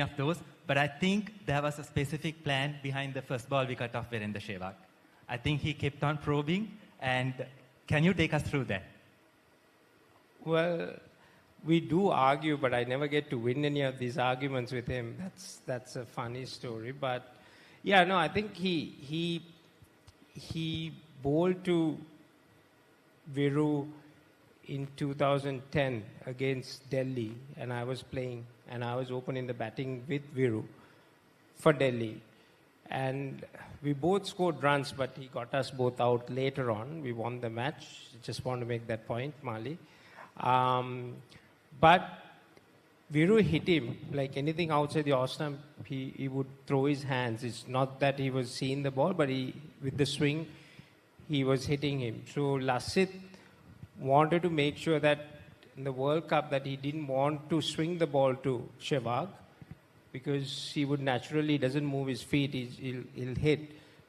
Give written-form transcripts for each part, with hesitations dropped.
of those, but I think there was a specific plan behind the first ball wicket of Virendra Sehwag. I think he kept on probing, and can you take us through that? Well, we do argue, but I never get to win any of these arguments with him. That's a funny story. But yeah, no, I think he bowled to Viru in 2010 against Delhi, and I was playing, and I was opening the batting with Viru for Delhi. And we both scored runs, but he got us both out later on. We won the match. Just want to make that point, Mali. But Viru hit him like anything outside the off stump. He would throw his hands. It's not that he was seeing the ball, but with the swing, he was hitting him. So Lasith wanted to make sure that in the World Cup that he didn't want to swing the ball to Shewag, because he would naturally doesn't move his feet, he'll hit.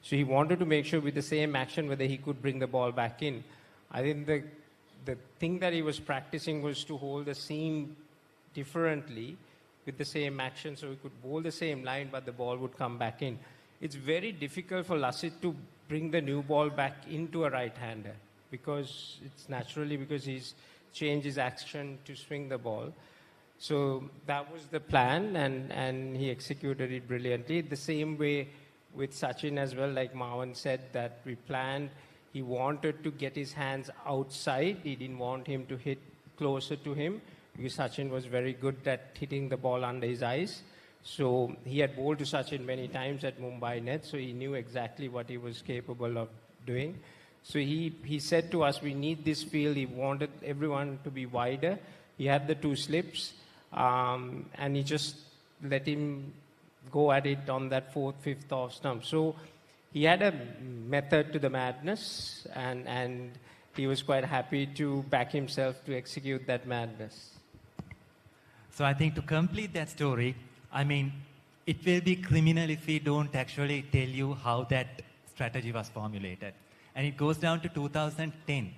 So he wanted to make sure with the same action whether he could bring the ball back in. I think the thing that he was practicing was to hold the seam differently with the same action, so he could bowl the same line but the ball would come back in. It's very difficult for Lasith to bring the new ball back into a right-hander, because it's naturally because he's changed his action to swing the ball. So that was the plan, and he executed it brilliantly. The same way with Sachin as well, like Marwan said, that we planned, he wanted to get his hands outside. He didn't want him to hit closer to him, because Sachin was very good at hitting the ball under his eyes. So he had bowled to Sachin many times at Mumbai net, so he knew exactly what he was capable of doing. So he said to us, we need this field. He wanted everyone to be wider. He had the two slips. And he just let him go at it on that fourth, fifth off stump. So he had a method to the madness, and he was quite happy to back himself to execute that madness. So I think to complete that story, I mean, it will be criminal if we don't actually tell you how that strategy was formulated. And it goes down to 2010.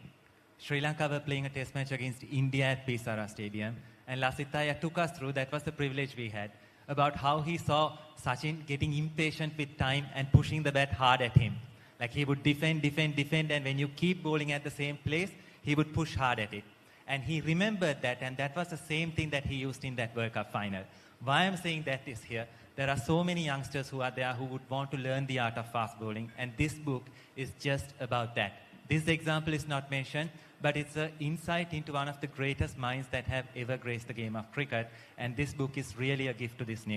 Sri Lanka were playing a test match against India at Pisara Stadium. And Lasith took us through, that was the privilege we had, about how he saw Sachin getting impatient with time and pushing the bat hard at him. Like he would defend, and when you keep bowling at the same place, he would push hard at it. And he remembered that, and that was the same thing that he used in that World Cup final. Why I'm saying that is here, there are so many youngsters who are there who would want to learn the art of fast bowling, and this book is just about that. This example is not mentioned, but it's an insight into one of the greatest minds that have ever graced the game of cricket, and this book is really a gift to this nation.